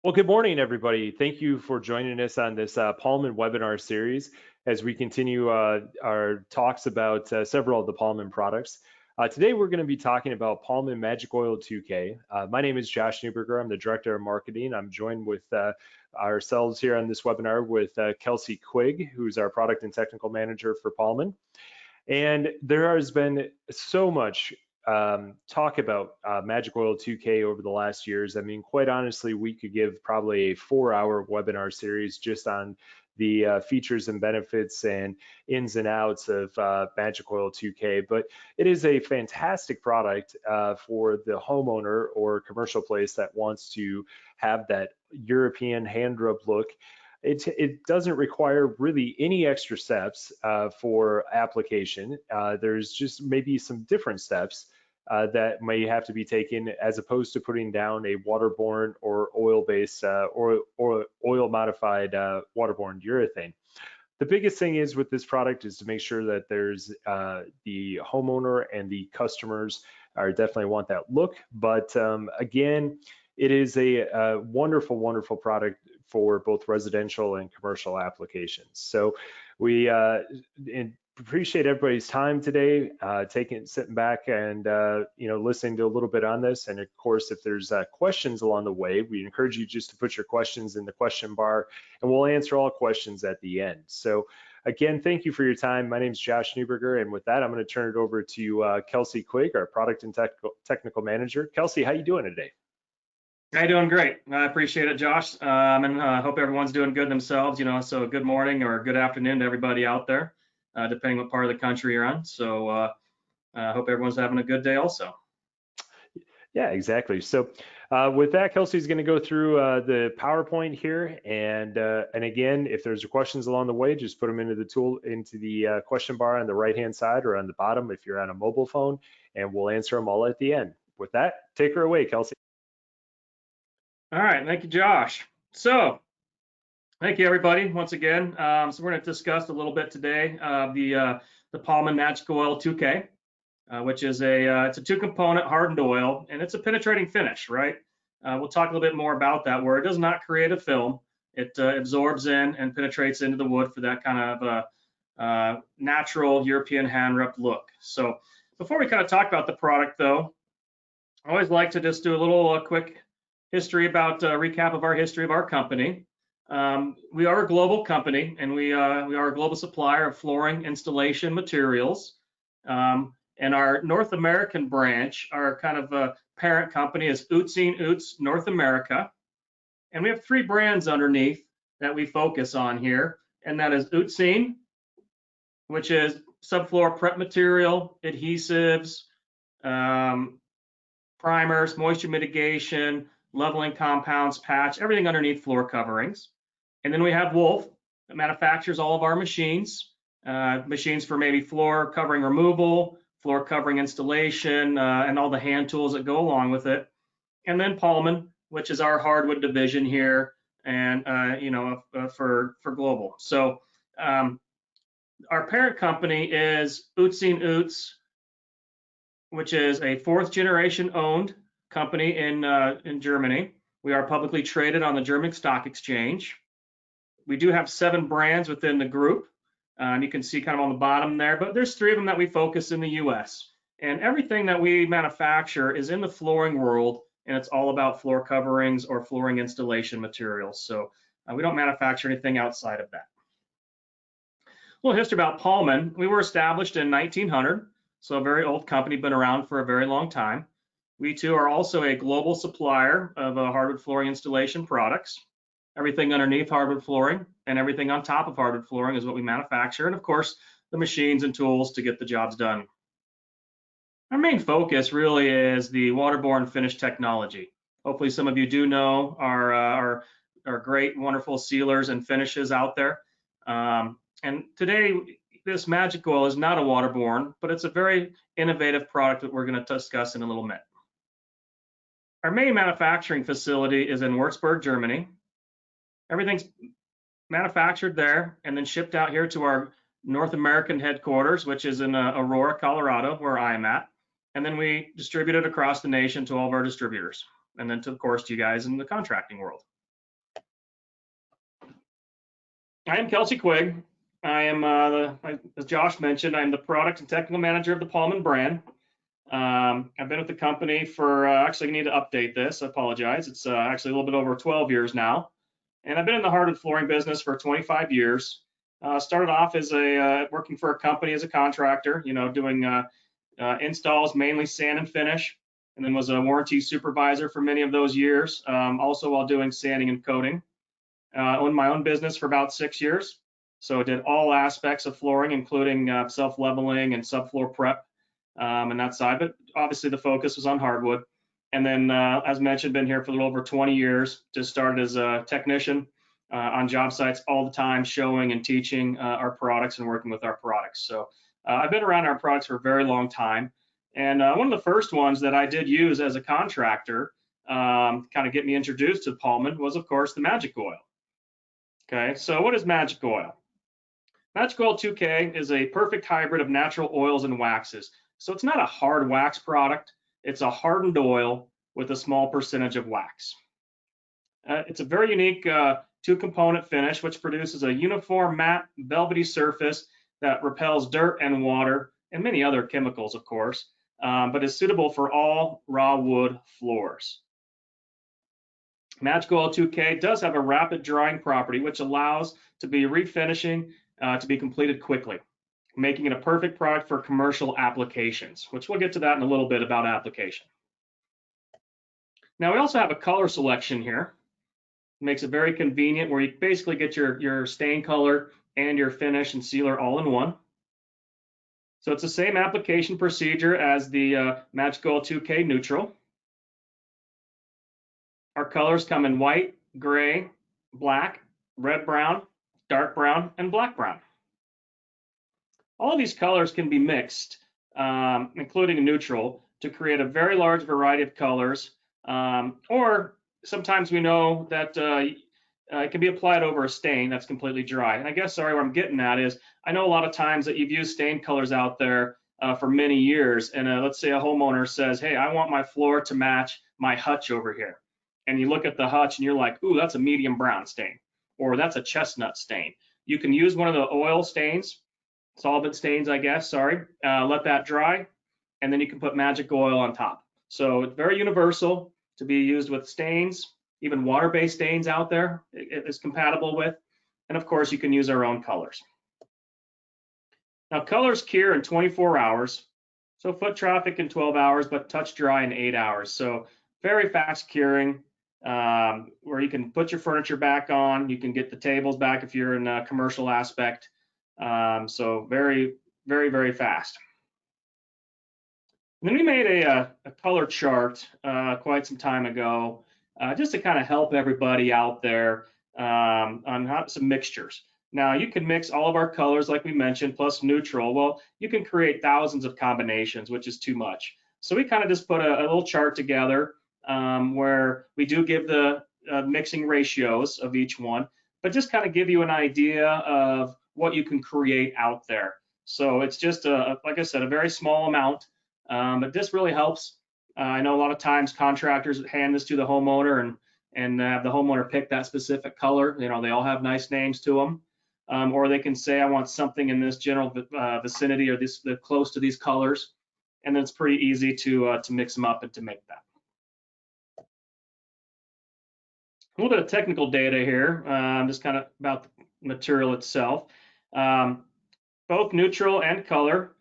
Well, good morning, everybody. Thank you for joining us on this PALLMANN webinar series as we continue our talks about several of the PALLMANN products. Today, we're going to be talking about PALLMANN Magic Oil 2K. My name is Josh Newberger. I'm the Director of Marketing. I'm joined with ourselves here on this webinar with Kelsey Quigg, who's our Product and Technical Manager for PALLMANN. And there has been so much talk about Magic Oil 2K over the last years. I mean, quite honestly, we could give probably a 4-hour webinar series just on the features and benefits and ins and outs of Magic Oil 2K. But it is a fantastic product for the homeowner or commercial place that wants to have that European hand rub look. It doesn't require really any extra steps for application. There's just maybe some different steps that may have to be taken as opposed to putting down a waterborne or oil-based or oil-modified waterborne urethane. The biggest thing is with this product is to make sure that there's the homeowner and the customers are definitely want that look. But again, it is a wonderful, wonderful product for both residential and commercial applications. So we appreciate everybody's time today, sitting back and listening to a little bit on this. And of course, if there's questions along the way, we encourage you just to put your questions in the question bar, and we'll answer all questions at the end. So again, thank you for your time. My name is Josh Newberger, and with that, I'm going to turn it over to Kelsey Quigg, our Product and Technical Manager. Kelsey, how you doing today? Hey, doing great. I appreciate it, Josh. And hope everyone's doing good themselves. So good morning or good afternoon to everybody out there, depending what part of the country you're on. So I hope everyone's having a good day also. Yeah, exactly. So with that, Kelsey's going to go through the PowerPoint here, and again, if there's questions along the way, just put them into the question bar on the right-hand side or on the bottom if you're on a mobile phone, and we'll answer them all at the end. With that, take her away, Kelsey. All right, thank you, Josh. So thank you, everybody, once again. So we're going to discuss a little bit today the PALLMANN Magic Oil 2K. Which is it's a two-component hardened oil, and it's a penetrating finish, right? We'll talk a little bit more about that, where it does not create a film. It absorbs in and penetrates into the wood for that kind of natural European hand rub look. So before we kind of talk about the product, though, I always like to just do a little quick history about recap of our history of our company. We are a global company, and we are a global supplier of flooring installation materials. And our North American branch, our kind of parent company, is Utzine Utz North America. And we have 3 brands underneath that we focus on here. And that is Utzine, which is subfloor prep material, adhesives, primers, moisture mitigation, leveling compounds, patch, everything underneath floor coverings. And then we have Wolf, that manufactures all of our machines, machines for maybe floor covering removal, floor covering installation, and all the hand tools that go along with it. And then PALLMANN, which is our hardwood division here, and for global. So our parent company is Utzine Utz, which is a 4th generation owned company in Germany. We are publicly traded on the German Stock Exchange. We do have 7 brands within the group. And you can see kind of on the bottom there, but there's 3 of them that we focus in the US. And everything that we manufacture is in the flooring world, and it's all about floor coverings or flooring installation materials. So we don't manufacture anything outside of that. A little history about PALLMANN. We were established in 1900, so a very old company, been around for a very long time. We too are also a global supplier of hardwood flooring installation products. Everything underneath hardwood flooring and everything on top of hardwood flooring is what we manufacture. And of course, the machines and tools to get the jobs done. Our main focus really is the waterborne finish technology. Hopefully some of you do know our great, wonderful sealers and finishes out there. And today, this Magic Oil is not a waterborne, but it's a very innovative product that we're going to discuss in a little minute. Our main manufacturing facility is in Würzburg, Germany. Everything's manufactured there and then shipped out here to our North American headquarters, which is in Aurora, Colorado, where I'm at. And then we distribute it across the nation to all of our distributors. And then, of course, to you guys in the contracting world. I am Kelsey Quigg. I am, as Josh mentioned, I'm the product and technical manager of the PALLMANN brand. I've been with the company for, actually, I need to update this. I apologize. It's actually a little bit over 12 years now. And I've been in the hardwood flooring business for 25 years. Started off as working for a company as a contractor, doing installs, mainly sand and finish, and then was a warranty supervisor for many of those years, also while doing sanding and coating. Owned my own business for about 6 years. So I did all aspects of flooring, including self-leveling and subfloor prep and that side. But obviously the focus was on hardwood. And then, as mentioned, been here for a little over 20 years. Just started as a technician on job sites all the time, showing and teaching our products and working with our products. So I've been around our products for a very long time. And one of the first ones that I did use as a contractor, kind of get me introduced to PALLMANN, was, of course, the Magic Oil. Okay, so what is Magic Oil? Magic Oil 2K is a perfect hybrid of natural oils and waxes. So it's not a hard wax product, it's a hardened oil with a small percentage of wax. It's a very unique two-component finish, which produces a uniform matte velvety surface that repels dirt and water and many other chemicals, of course, but is suitable for all raw wood floors. Magic Oil 2K does have a rapid drying property, which allows to be refinishing to be completed quickly, making it a perfect product for commercial applications, which we'll get to that in a little bit about application. Now we also have a color selection here. It makes it very convenient where you basically get your stain color and your finish and sealer all in one. So it's the same application procedure as the Magic Oil 2K Neutral. Our colors come in white, gray, black, red brown, dark brown, and black brown. All of these colors can be mixed, including a neutral, to create a very large variety of colors. Or sometimes we know that it can be applied over a stain that's completely dry. And I guess, sorry, what I'm getting at is, I know a lot of times that you've used stain colors out there for many years, and let's say a homeowner says, hey, I want my floor to match my hutch over here. And you look at the hutch and you're like, ooh, that's a medium brown stain, or that's a chestnut stain. You can use one of the oil stains, solvent stains, I guess, sorry, let that dry, and then you can put Magic Oil on top. So it's very universal to be used with stains, even water-based stains out there it is compatible with. And of course, you can use our own colors. Now, colors cure in 24 hours. So foot traffic in 12 hours, but touch dry in 8 hours. So very fast curing, where you can put your furniture back on, you can get the tables back if you're in a commercial aspect. So very, very, very fast. And then we made a color chart quite some time ago, just to kind of help everybody out there on some mixtures. Now, you can mix all of our colors, like we mentioned, plus neutral. Well, you can create thousands of combinations, which is too much. So we kind of just put a little chart together where we do give the mixing ratios of each one, but just kind of give you an idea of what you can create out there. So it's just, like I said, a very small amount, but this really helps. I know a lot of times contractors hand this to the homeowner and have the homeowner pick that specific color. You know, they all have nice names to them. Or they can say, I want something in this general vicinity or this close to these colors, and then it's pretty easy to mix them up and to make that. A little bit of technical data here, just kind of about the material itself. Both neutral and color.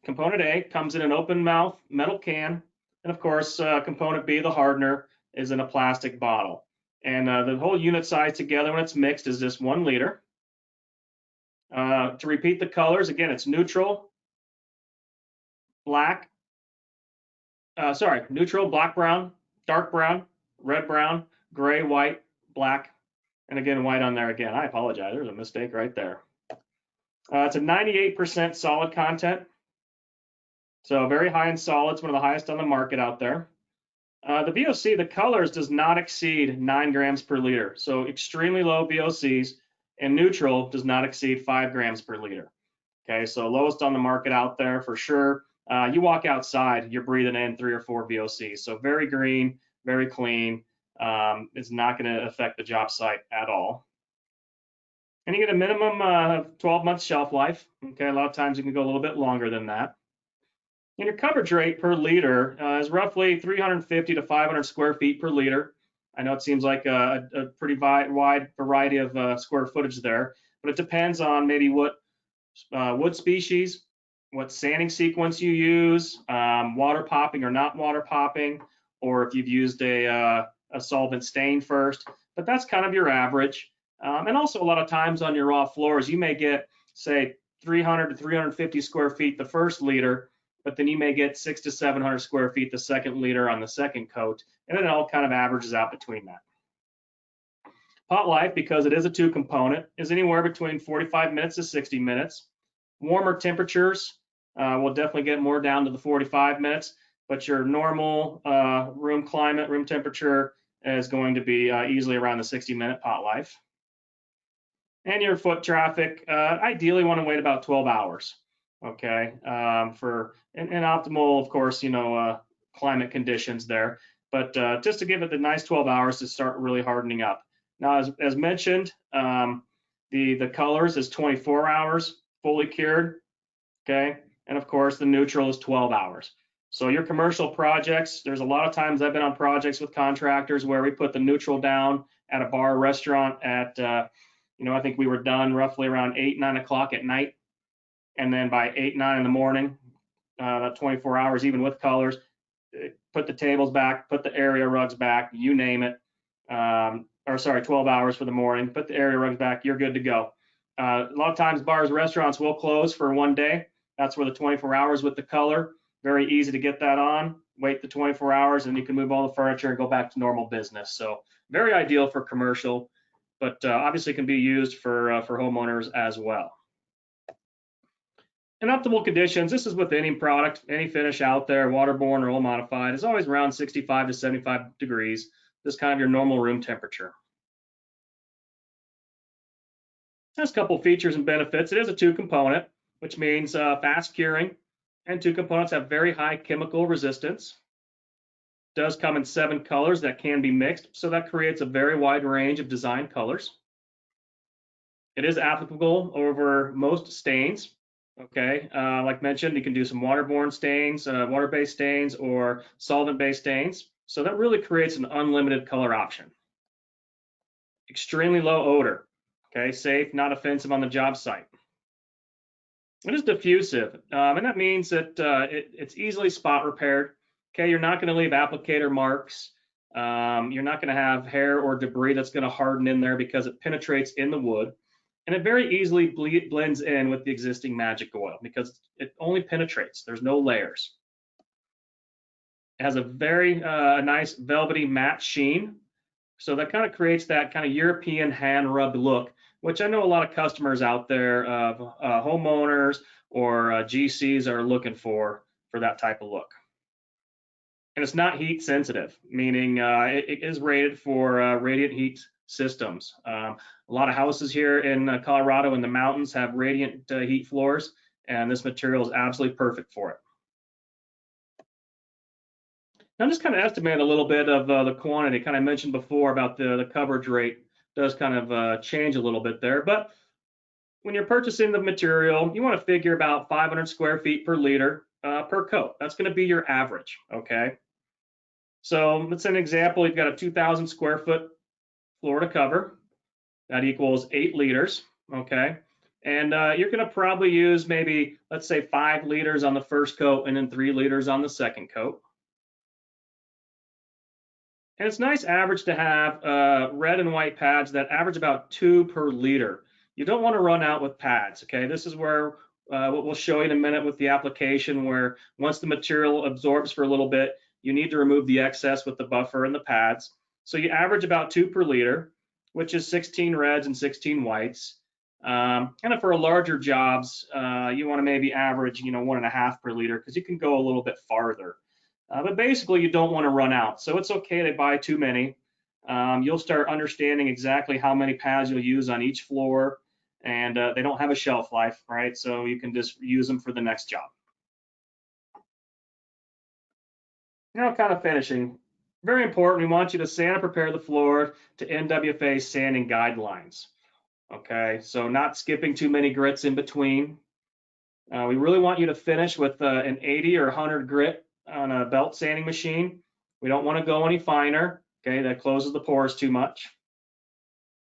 Component A comes in an open mouth metal can, and of course, component B, the hardener, is in a plastic bottle. And the whole unit size together when it's mixed is just 1 liter. To repeat the colors, again, it's neutral, black, neutral, black brown, dark brown, red brown, gray, white, black, and again, white on there again. I apologize, there's a mistake right there. It's a 98% solid content, so very high in solids, one of the highest on the market out there. The VOC, the colors, does not exceed 9 grams per liter, so extremely low VOCs, and neutral does not exceed 5 grams per liter. Okay, so lowest on the market out there for sure. You walk outside, you're breathing in 3 or 4 VOCs, so very green, very clean. It's not going to affect the job site at all. And you get a minimum 12-month shelf life. Okay, a lot of times you can go a little bit longer than that. And your coverage rate per liter is roughly 350 to 500 square feet per liter. I know it seems like a pretty wide variety of square footage there, but it depends on maybe what wood species, what sanding sequence you use, water popping or not water popping, or if you've used a solvent stain first. But that's kind of your average. And also a lot of times on your raw floors, you may get, say, 300 to 350 square feet the first liter, but then you may get 600 to 700 square feet the second liter on the second coat, and it all kind of averages out between that. Pot life, because it is a two component, is anywhere between 45 minutes to 60 minutes. Warmer temperatures will definitely get more down to the 45 minutes, but your normal room climate, room temperature is going to be easily around the 60-minute pot life. And your foot traffic, ideally want to wait about 12 hours, okay, for an optimal, of course, climate conditions there, but just to give it the nice 12 hours to start really hardening up. Now, as mentioned, the colors is 24 hours fully cured, okay, and of course the neutral is 12 hours. So your commercial projects, there's a lot of times I've been on projects with contractors where we put the neutral down at a bar or restaurant at I think we were done roughly around 8, 9 o'clock at night. And then by 8, 9 in the morning, 24 hours, even with colors, put the tables back, put the area rugs back, you name it. 12 hours for the morning, put the area rugs back, you're good to go. A lot of times bars, restaurants will close for one day. That's where the 24 hours with the color, very easy to get that on, wait the 24 hours, and you can move all the furniture and go back to normal business. So very ideal for commercial, but obviously can be used for homeowners as well. In optimal conditions, this is with any product, any finish out there, waterborne or oil modified, is always around 65 to 75 degrees. This is kind of your normal room temperature. Has a couple features and benefits. It is a two component, which means fast curing, and two components have very high chemical resistance. Does come in 7 colors that can be mixed, so that creates a very wide range of design colors. It is applicable over most stains. Okay, like mentioned, you can do some waterborne stains, water-based stains, or solvent-based stains. So that really creates an unlimited color option. Extremely low odor. Okay, safe, not offensive on the job site. It is diffusive, and that means that it's easily spot repaired. Okay, you're not going to leave applicator marks. You're not going to have hair or debris that's going to harden in there because it penetrates in the wood. And it very easily blends in with the existing magic oil because it only penetrates. There's no layers. It has a very nice velvety matte sheen. So that kind of creates that kind of European hand rubbed look, which I know a lot of customers out there, homeowners or GCs are looking for that type of look. And it's not heat sensitive, meaning it is rated for radiant heat systems. A lot of houses here in Colorado in the mountains have radiant heat floors, and this material is absolutely perfect for it. Now, just kind of estimate a little bit of the quantity. Kind of mentioned before about the coverage rate does kind of change a little bit there, but when you're purchasing the material, you want to figure about 500 square feet per liter per coat. That's going to be your average, okay? So let's say an example, you've got a 2,000 square foot floor to cover. That equals 8 liters, okay? And you're going to probably use maybe, let's say 5 liters on the first coat and then 3 liters on the second coat. And it's nice average to have red and white pads that average about 2 per liter. You don't want to run out with pads, okay? This is where what we'll show you in a minute with the application, where once the material absorbs for a little bit, you need to remove the excess with the buffer and the pads. So you average about 2 per liter, which is 16 reds and 16 whites. And if for larger jobs, you want to maybe average, 1.5 per liter, because you can go a little bit farther. But basically, you don't want to run out. So it's okay to buy too many. You'll start understanding exactly how many pads you'll use on each floor, and they don't have a shelf life, right? So you can just use them for the next job. Now, kind of finishing. Very important, we want you to sand and prepare the floor to NWFA sanding guidelines. Okay, so not skipping too many grits in between. We really want you to finish with an 80 or 100 grit on a belt sanding machine. We don't want to go any finer. Okay, that closes the pores too much.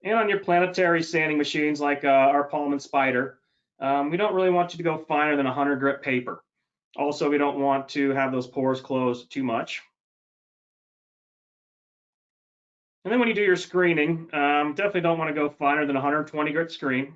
And on your planetary sanding machines like our PALLMANN Spider, we don't really want you to go finer than 100 grit paper. Also, we don't want to have those pores close too much. And then when you do your screening, definitely don't want to go finer than 120 grit screen.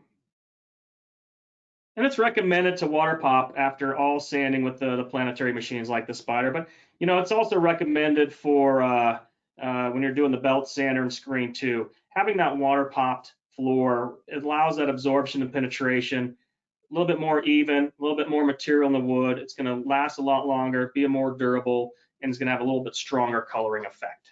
And it's recommended to water pop after all sanding with the planetary machines like the Spider. But it's also recommended for when you're doing the belt sander and screen too. Having that water popped floor, it allows that absorption and penetration, a little bit more even, a little bit more material in the wood. It's going to last a lot longer, be more durable, and it's going to have a little bit stronger coloring effect.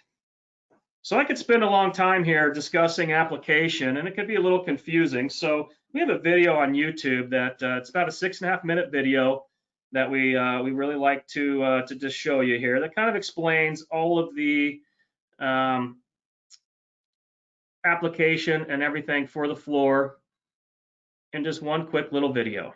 So I could spend a long time here discussing application, and it could be a little confusing. So we have a video on YouTube that it's about a 6.5-minute video that we really like to just show you here. That kind of explains all of the application and everything for the floor in just one quick little video.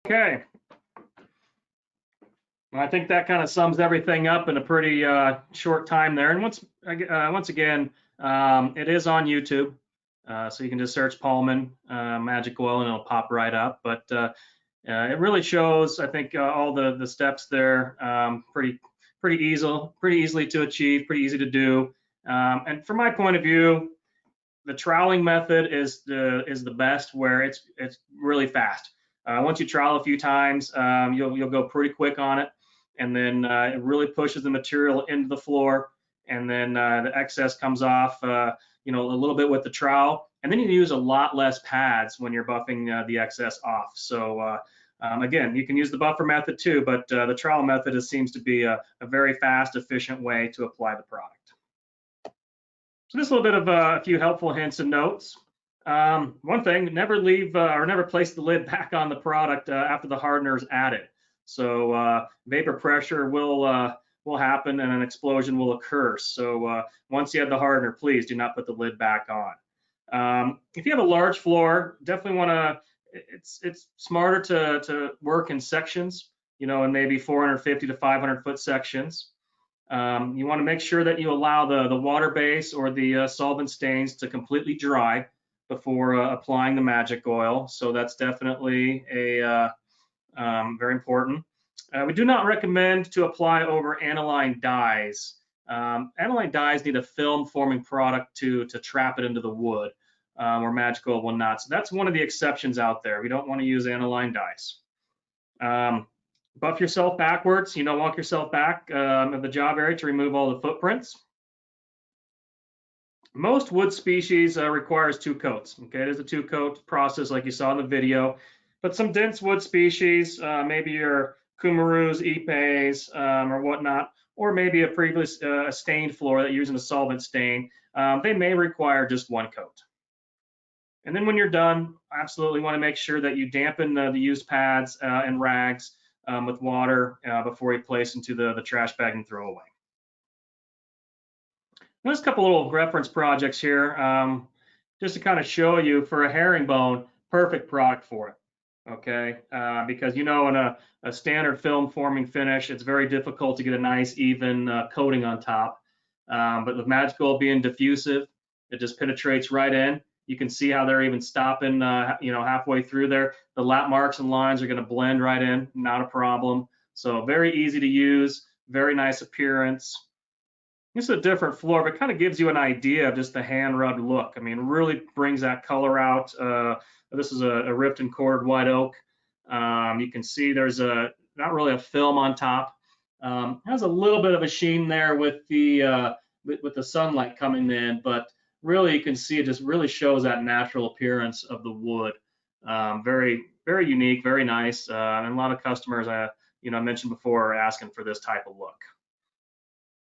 Okay. I think that kind of sums everything up in a pretty short time there. And once again, it is on YouTube, so you can just search Paulman Magic Oil and it'll pop right up. But it really shows, I think, all the steps there, pretty easily to achieve, pretty easy to do. And from my point of view, the troweling method is the best, where it's really fast. Once you trowel a few times, you'll go pretty quick on it, and then it really pushes the material into the floor, and then the excess comes off, a little bit with the trowel, and then you use a lot less pads when you're buffing the excess off. So again, you can use the buffer method too, but the trowel method seems to be a very fast, efficient way to apply the product. So just a little bit of a few helpful hints and notes. One thing, never leave or never place the lid back on the product after the hardener is added. So vapor pressure will happen and an explosion will occur. So once you add the hardener, please do not put the lid back on. If you have a large floor, definitely want to, it's smarter to work in sections, in maybe 450 to 500 foot sections. You want to make sure that you allow the water base or the solvent stains to completely dry before applying the magic oil. So that's definitely very important. We do not recommend to apply over aniline dyes. Aniline dyes need a film forming product to trap it into the wood, where magic oil will not. So that's one of the exceptions out there. We don't want to use aniline dyes. Buff yourself backwards, walk yourself back of the job area to remove all the footprints. Most wood species requires 2 coats. Okay, it is a 2-coat process like you saw in the video. But some dense wood species, maybe your kumarus, ipes, or whatnot, or maybe a previous stained floor that you're using a solvent stain, they may require just 1 coat. And then when you're done, absolutely want to make sure that you dampen the used pads and rags with water before you place into the trash bag and throw away. There's a couple little reference projects here, just to kind of show you, for a herringbone, perfect product for it. Okay, because in a standard film forming finish, it's very difficult to get a nice even coating on top. But with magic oil being diffusive, it just penetrates right in. You can see how they're even stopping, halfway through there. The lap marks and lines are going to blend right in, not a problem. So very easy to use, very nice appearance. This is a different floor, but it kind of gives you an idea of just the hand rubbed look. I mean, really brings that color out. This is a ripped and quartered white oak. You can see there's not really a film on top. Has a little bit of a sheen there with the sunlight coming in, but really you can see it just really shows that natural appearance of the wood. Very, very unique, very nice, and a lot of customers, I mentioned before, are asking for this type of look.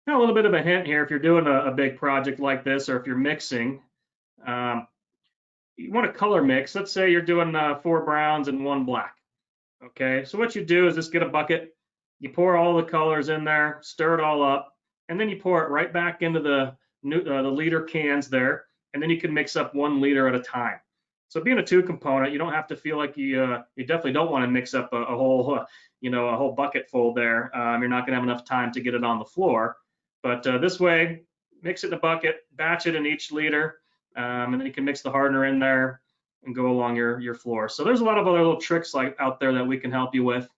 Now, a little bit of a hint here: if you're doing a big project like this, or if you're mixing, you want to color mix. Let's say you're doing 4 browns and 1 black. Okay, so what you do is just get a bucket, you pour all the colors in there, stir it all up, and then you pour it right back into the liter cans there, and then you can mix up 1 liter at a time. So being a 2-component, you don't have to feel like you definitely don't want to mix up a whole a whole bucket full there. You're not going to have enough time to get it on the floor. But this way, mix it in a bucket, batch it in each liter, and then you can mix the hardener in there and go along your floor. So there's a lot of other little tricks out there that we can help you with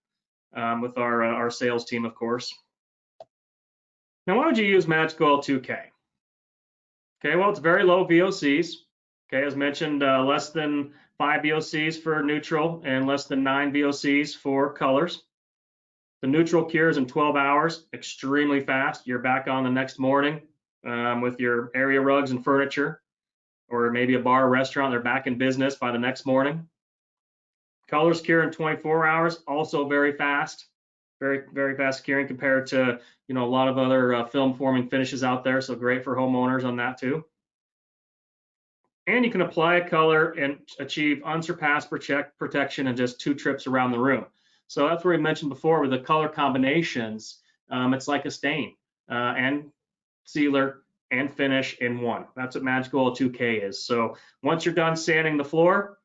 our sales team, of course. Now, why would you use Magic Oil 2K? Okay, well, it's very low VOCs. Okay, as mentioned, less than 5 VOCs for neutral and less than 9 VOCs for colors. The neutral cures in 12 hours, extremely fast. You're back on the next morning with your area rugs and furniture, or maybe a bar or restaurant. They're back in business by the next morning. Colors cure in 24 hours, also very fast, very, very fast curing compared to a lot of other film forming finishes out there. So great for homeowners on that too. And you can apply a color and achieve unsurpassed protection in just 2 trips around the room. So that's where we mentioned before with the color combinations. It's like a stain and sealer and finish in one. That's what Magic Oil 2K is. So once you're done sanding the floor,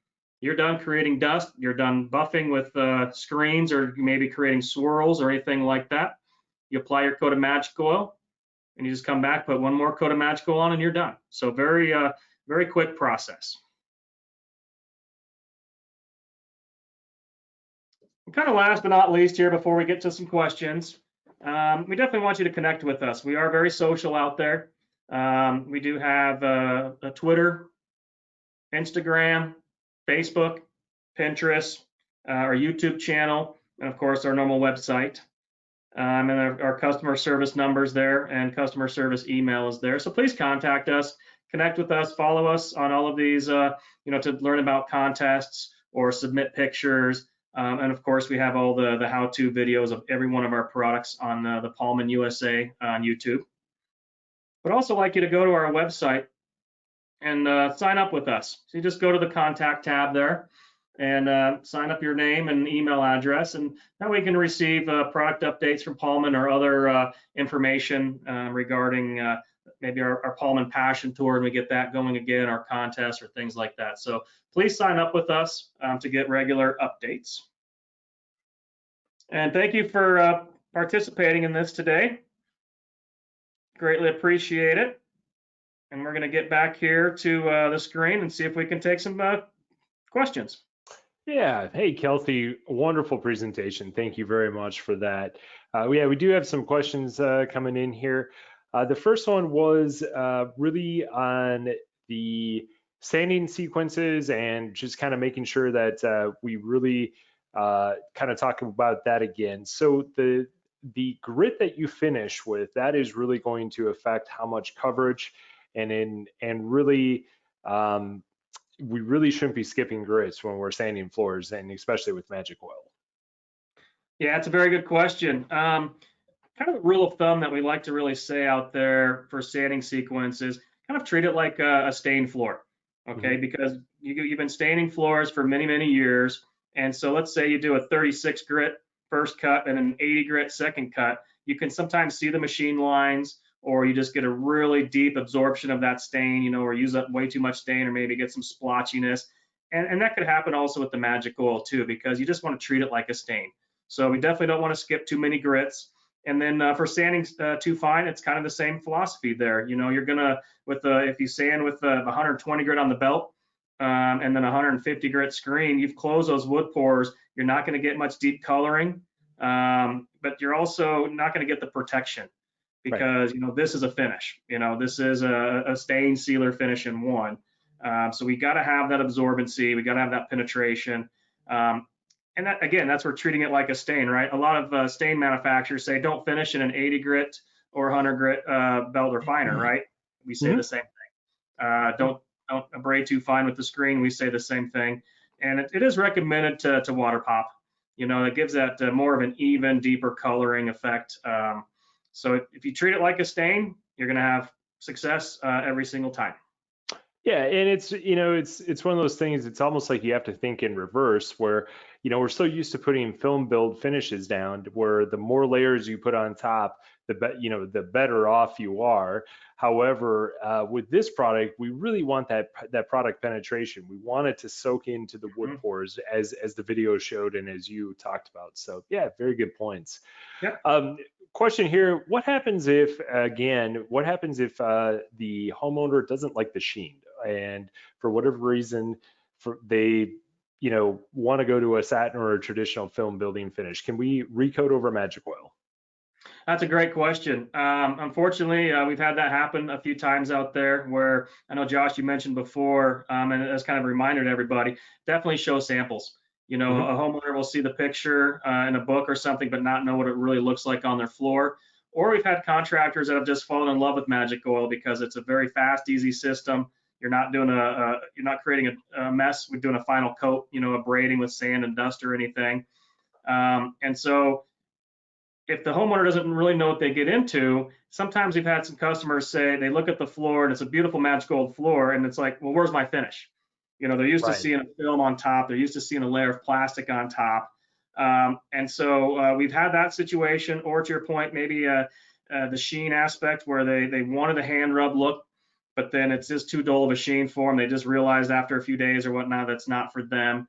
you're done creating dust, you're done buffing with screens or maybe creating swirls or anything like that. You apply your coat of Magic Oil, and you just come back, put one more coat of Magic Oil on, and you're done. So very quick process. And kind of last but not least here, before we get to some questions, we definitely want you to connect with us. We are very social out there. We do have a Twitter, Instagram, Facebook, Pinterest, our YouTube channel, and of course our normal website. And our customer service numbers there and customer service email is there. So please contact us, connect with us, follow us on all of these, to learn about contests or submit pictures. And of course, we have all the how-to videos of every one of our products on the PALLMANN USA on YouTube. But also like you to go to our website and sign up with us. So you just go to the contact tab there and sign up your name and email address, and that way you can receive product updates from PALLMANN or other information regarding maybe our PALLMANN Passion Tour, and we get that going again, our contests or things like that. So please sign up with us to get regular updates. And thank you for participating in this today. Greatly appreciate it. And we're going to get back here to the screen and see if we can take some questions. Yeah. Hey, Kelsey, wonderful presentation. Thank you very much for that. Yeah, we do have some questions coming in here. The first one was really on the sanding sequences and just kind of making sure that we really kind of talk about that again. So the grit that you finish with, that is really going to affect how much coverage and really we really shouldn't be skipping grits when we're sanding floors, and especially with Magic Oil. Yeah, it's a very good question. Kind of a rule of thumb that we like to really say out there for sanding sequences, kind of treat it like a stained floor, okay? Because you've been staining floors for many, many years. And so let's say you do a 36 grit first cut and an 80 grit second cut. You can sometimes see the machine lines, or you just get a really deep absorption of that stain, or use up way too much stain, or maybe get some splotchiness. And that could happen also with the Magic Oil too, because you just want to treat it like a stain. So we definitely don't want to skip too many grits. And then for sanding too fine, it's kind of the same philosophy there. You're gonna, if you sand with 120 grit on the belt and then 150 grit screen, you've closed those wood pores. You're not gonna get much deep coloring, but you're also not gonna get the protection, because this is a finish. This is a stain sealer finish in one. So we got to have that absorbency. We got to have that penetration. And that, again, that's where treating it like a stain, right? A lot of stain manufacturers say don't finish in an 80 grit or 100 grit belt or finer, right? We say the same thing. Don't abrade too fine with the screen. We say the same thing. And it is recommended to water pop. It gives that more of an even, deeper coloring effect. So if you treat it like a stain, you're going to have success every single time. Yeah, and it's one of those things. It's almost like you have to think in reverse, where we're so used to putting film build finishes down, where the more layers you put on top, the better off you are. However, with this product, we really want that product penetration. We want it to soak into the wood pores, as the video showed and as you talked about. So yeah, very good points. Yep. Question here: what happens if the homeowner doesn't like the sheen, and for whatever reason, they want to go to a satin or a traditional film building finish? Can we recoat over Magic Oil? That's a great question. Unfortunately, we've had that happen a few times out there, where I know, Josh, you mentioned before, and as kind of a reminder to everybody, definitely show samples. A homeowner will see the picture in a book or something, but not know what it really looks like on their floor. Or we've had contractors that have just fallen in love with Magic Oil because it's a very fast, easy system. You're not doing you're not creating a mess with doing a final coat, abrading with sand and dust or anything. And so if the homeowner doesn't really know what they get into, sometimes we've had some customers say they look at the floor and it's a beautiful Magic Oil floor, and it's like, well, where's my finish? They're used to seeing a film on top. They're used to seeing a layer of plastic on top. And so we've had that situation, or to your point, maybe the sheen aspect, where they wanted a hand rub look, but then it's just too dull of a sheen for them. They just realized after a few days or whatnot that's not for them.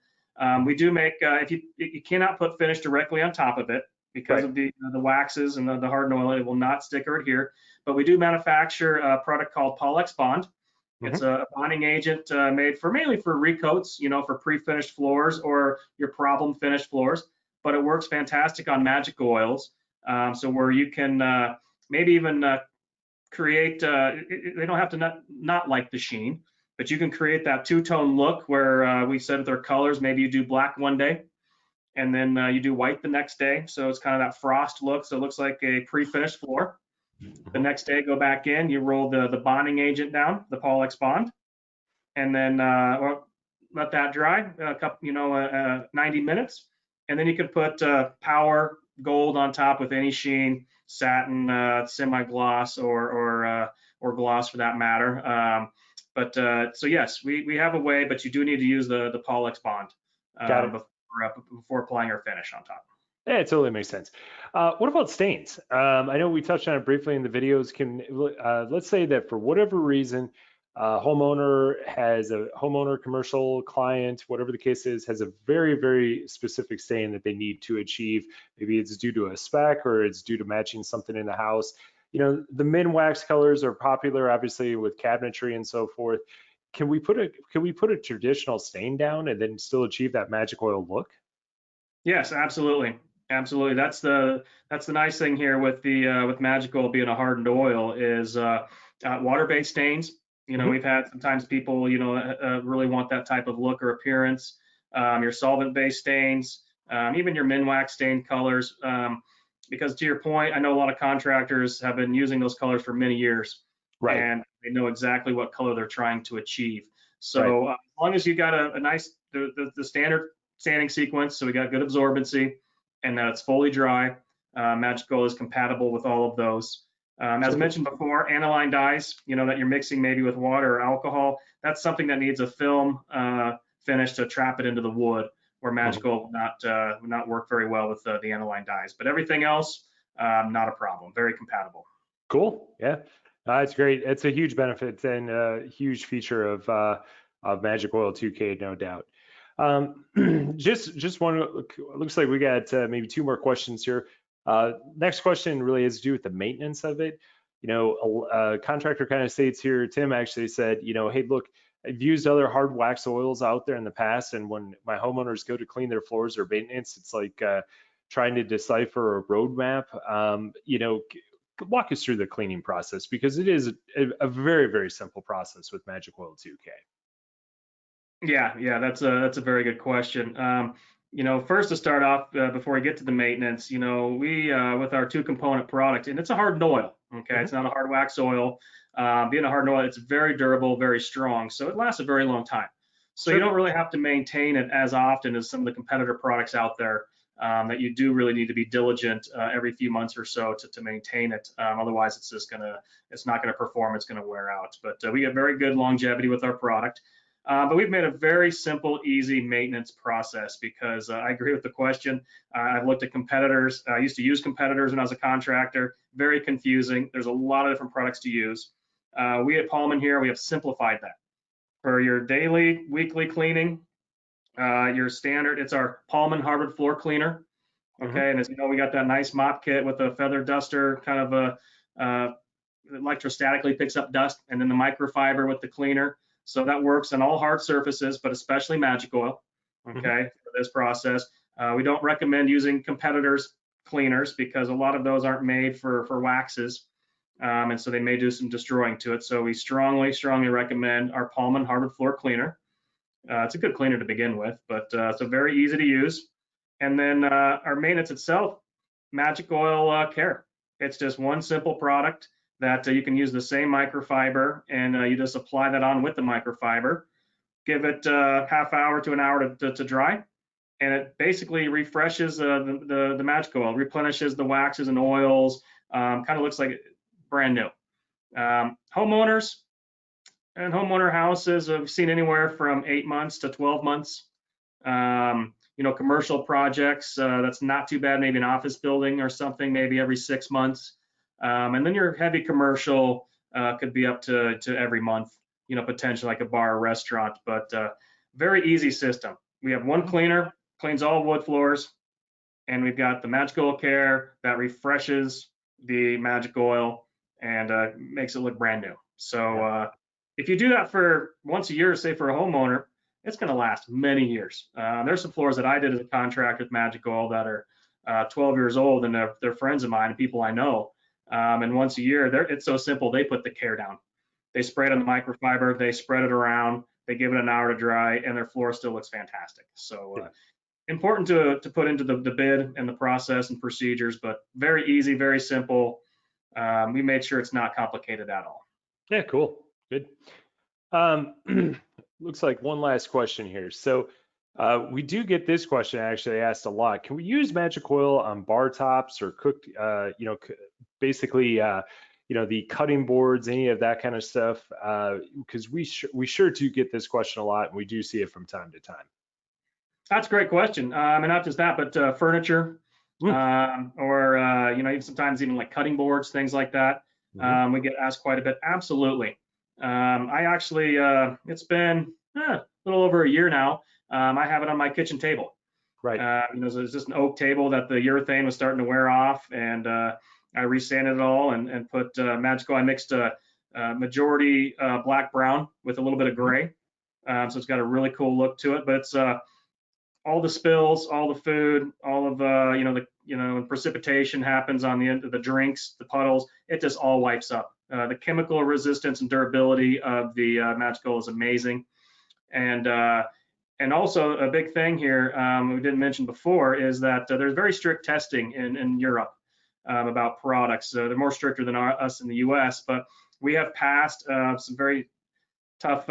We do make if you cannot put finish directly on top of it because Right. of the waxes and the hardened oil, it will not stick or adhere. But we do manufacture a product called Pollex Bond. It's Hmm. a bonding agent made for mainly for recoats, for pre-finished floors or your problem finished floors. But it works fantastic on magic oils. So where you can maybe even create, they don't have to not like the sheen, but you can create that two-tone look where we said with their colors, maybe you do black one day and then you do white the next day. So it's kind of that frost look. So it looks like a pre-finished floor. The Hmm. next day, go back in, you roll the bonding agent down, the Pollex Bond, and then let that dry a couple, 90 minutes. And then you can put Power Gold on top with any sheen, satin, semi-gloss, or gloss for that matter. So yes, we have a way, but you do need to use the Pollex Bond Got it. before applying our finish on top. Yeah, it totally makes sense. What about stains? I know we touched on it briefly in the videos. Let's say that for whatever reason, homeowner, commercial client, whatever the case is, has a very, very specific stain that they need to achieve. Maybe it's due to a spec or it's due to matching something in the house. The min wax colors are popular, obviously, with cabinetry and so forth. Can we put a traditional stain down and then still achieve that magic oil look? Yes, absolutely. Absolutely. That's the nice thing here with the with Magic Oil being a hardened oil is water-based stains. Hmm. We've had sometimes people, really want that type of look or appearance. Your solvent-based stains, even your Minwax stained colors. Because to your point, I know a lot of contractors have been using those colors for many years, Right, and they know exactly what color they're trying to achieve. right. So as long as you got a nice the standard sanding sequence, so we got good absorbency, and that it's fully dry. Magic Oil is compatible with all of those. As So, mentioned before, aniline dyes, that you're mixing maybe with water or alcohol, that's something that needs a film finish to trap it into the wood, where Magic mhm. Oil will not work very well with the aniline dyes. But everything else, not a problem, very compatible. Cool. Yeah, it's great. It's a huge benefit and a huge feature of Magic Oil 2K, no doubt. Just one. Looks like we got maybe two more questions here. Next question really has to do with the maintenance of it. A contractor kind of states here. Tim actually said, hey, look, I've used other hard wax oils out there in the past, and when my homeowners go to clean their floors or maintenance, it's like trying to decipher a roadmap. Walk us through the cleaning process because it is a very, very simple process with Magic Oil 2K. Yeah, that's a very good question. First to start off, before we get to the maintenance, we with our two-component product, and it's a hardened oil. Okay, Hmm. it's not a hard wax oil. Being a hardened oil, it's very durable, very strong, so it lasts a very long time. So you Sure. don't really have to maintain it as often as some of the competitor products out there. That you do really need to be diligent every few months or so to maintain it. Otherwise, it's not gonna perform. It's gonna wear out. But we get very good longevity with our product. But we've made a very simple, easy maintenance process because I agree with the question. I've looked at competitors. I used to use competitors when I was a contractor. Very confusing. There's a lot of different products to use. We at PALLMANN here, we have simplified that. For your daily, weekly cleaning, your standard, it's our PALLMANN Hardwood Floor Cleaner. Hmm. Okay, and as you know, we got that nice mop kit with a feather duster, kind of electrostatically picks up dust, and then the microfiber with the cleaner. So that works on all hard surfaces, but especially Magic Oil. Hmm. Okay, for this process, we don't recommend using competitors' cleaners because a lot of those aren't made for waxes, and so they may do some destroying to it. So we strongly, strongly recommend our PALLMANN Hardwood Floor Cleaner. It's a good cleaner to begin with, but so very easy to use. And then our maintenance itself, Magic Oil Care. It's just one simple product that you can use the same microfiber, and you just apply that on with the microfiber. Give it half hour to an hour to dry, and it basically refreshes the Magic Oil, replenishes the waxes and oils. Kind of looks like brand new. Homeowners and homeowner houses have seen anywhere from 8 months to 12 months. Commercial projects, that's not too bad. Maybe an office building or something, maybe every 6 months. And then your heavy commercial, could be up to every month, potentially like a bar or restaurant, but very easy system. We have one cleaner, cleans all wood floors, and we've got the Magic Oil Care that refreshes the Magic Oil and makes it look brand new. So if you do that for once a year, say for a homeowner, it's going to last many years. There's some floors that I did as a contractor with Magic Oil that are 12 years old, and they're friends of mine and people I know. And once a year, it's so simple. They put the care down. They spray it on the microfiber. They spread it around. They give it an hour to dry, and their floor still looks fantastic. So important to put into the bid and the process and procedures, but very easy, very simple. We made sure it's not complicated at all. Yeah, cool. Good. Looks like one last question here. So we do get this question actually asked a lot. Can we use magic oil on bar tops or cooked, basically, the cutting boards, any of that kind of stuff? Because we sure do get this question a lot, and we do see it from time to time. That's a great question. And not just that, but furniture, or even sometimes even like cutting boards, things like that. We get asked quite a bit. Absolutely. I actually, it's been a little over a year now. I have it on my kitchen table. Right. There's just an oak table that the urethane was starting to wear off, and I resanded it all and put Magic Oil. I mixed a majority black brown with a little bit of gray, so it's got a really cool look to it. But it's all the spills, all the food, all of precipitation happens on the end of the drinks, the puddles. It just all wipes up. The chemical resistance and durability of the Magic Oil is amazing, and also a big thing here we didn't mention before is that there's very strict testing in Europe about products. They're more stricter than us in the U.S., but we have passed some very tough,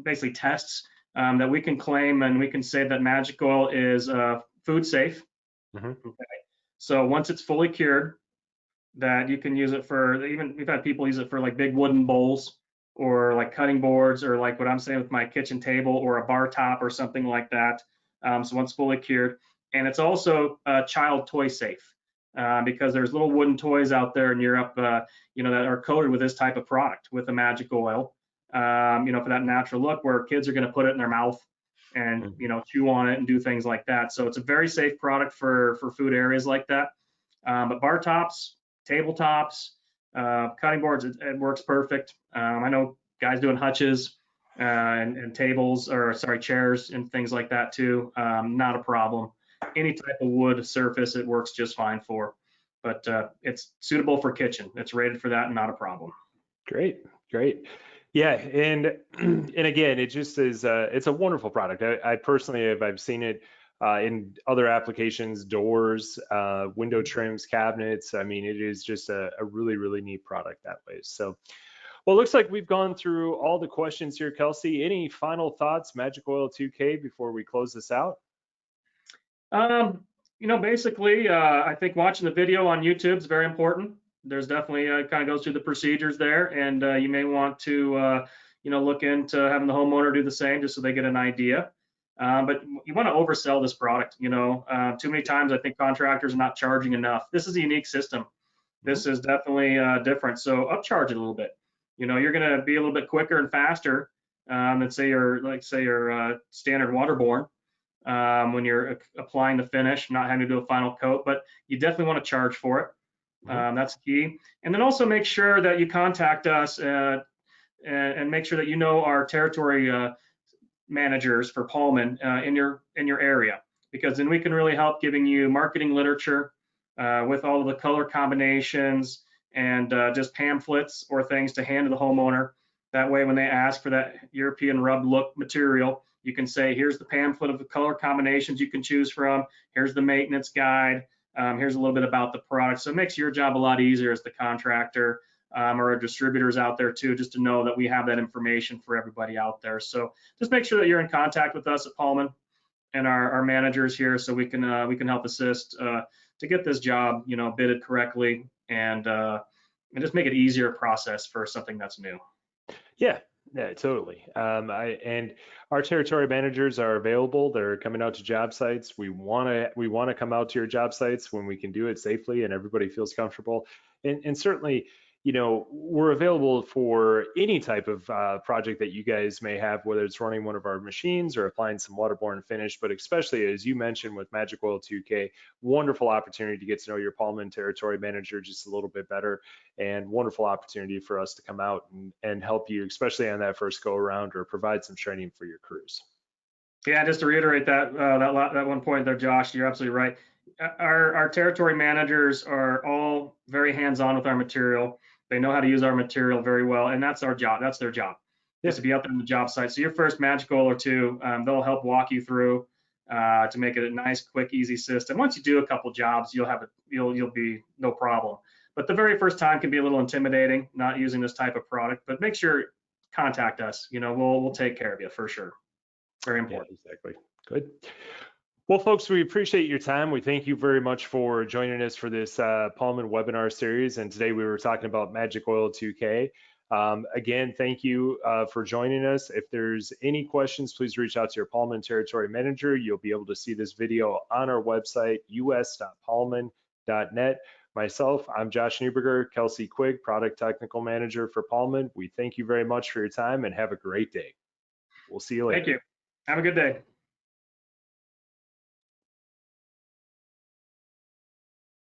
basically tests that we can claim, and we can say that Magic Oil is food safe. Okay. So once it's fully cured, that you can use it for, even we've had people use it for like big wooden bowls or like cutting boards, or like what I'm saying with my kitchen table or a bar top or something like that. So once fully cured, and it's also child toy safe because there's little wooden toys out there in Europe, that are coated with this type of product with the Magic Oil. For that natural look where kids are going to put it in their mouth and chew on it and do things like that. So it's a very safe product for food areas like that. But bar tops, tabletops, cutting boards, it works perfect. I know guys doing hutches and tables, or sorry, chairs and things like that too. Not a problem. Any type of wood surface, it works just fine for. But it's suitable for kitchen. It's rated for that, and not a problem. Great. Yeah, and again, it just is. It's a wonderful product. I personally I've seen it in other applications, doors, window trims, cabinets. I mean, it is just a really neat product that way. So, well, it looks like we've gone through all the questions here, Kelsey. Any final thoughts, Magic Oil 2K, before we close this out? Basically, I think watching the video on YouTube is very important. There's definitely kind of goes through the procedures there, and you may want to look into having the homeowner do the same, just so they get an idea. But you want to oversell this product. Too many times I think contractors are not charging enough. This is a unique system. This is definitely different. So upcharge it a little bit. You're going to be a little bit quicker and faster than say your standard waterborne when you're applying the finish, not having to do a final coat. But you definitely want to charge for it. That's key. And then also make sure that you contact us and make sure that our territory managers for PALLMANN in your area, because then we can really help giving you marketing literature with all of the color combinations and just pamphlets or things to hand to the homeowner. That way, when they ask for that European rub look material, you can say, here's the pamphlet of the color combinations you can choose from. Here's the maintenance guide. Here's a little bit about the product. So it makes your job a lot easier as the contractor or our distributors out there too, just to know that we have that information for everybody out there. So just make sure that you're in contact with us at PALLMANN and our managers here, so we can help assist to get this job bidded correctly and just make it easier process for something that's new. Yeah, totally. And our territory managers are available. They're coming out to job sites. We want to come out to your job sites when we can do it safely and everybody feels comfortable. And certainly, we're available for any type of project that you guys may have, whether it's running one of our machines or applying some waterborne finish, but especially as you mentioned with Magic Oil 2K, wonderful opportunity to get to know your PALLMANN territory manager just a little bit better, and wonderful opportunity for us to come out and help you, especially on that first go around, or provide some training for your crews. Yeah, just to reiterate that one point there, Josh, you're absolutely right. Our territory managers are all very hands-on with our material. They know how to use our material very well, and that's our job. That's their job, is Yeah. to be out there on the job site. So your first Magic Oil or two, they'll help walk you through to make it a nice, quick, easy system. Once you do a couple jobs, you'll be no problem. But the very first time can be a little intimidating, not using this type of product. But make sure contact us. We'll take care of you for sure. Very Yeah, important. exactly. Good. Well, folks, we appreciate your time. We thank you very much for joining us for this PALLMANN webinar series. And today we were talking about Magic Oil 2K. Again, thank you for joining us. If there's any questions, please reach out to your PALLMANN territory manager. You'll be able to see this video on our website, us.pallmann.net. Myself, I'm Josh Neuberger, Kelsey Quigg, Product Technical Manager for PALLMANN. We thank you very much for your time and have a great day. We'll see you later. Thank you. Have a good day.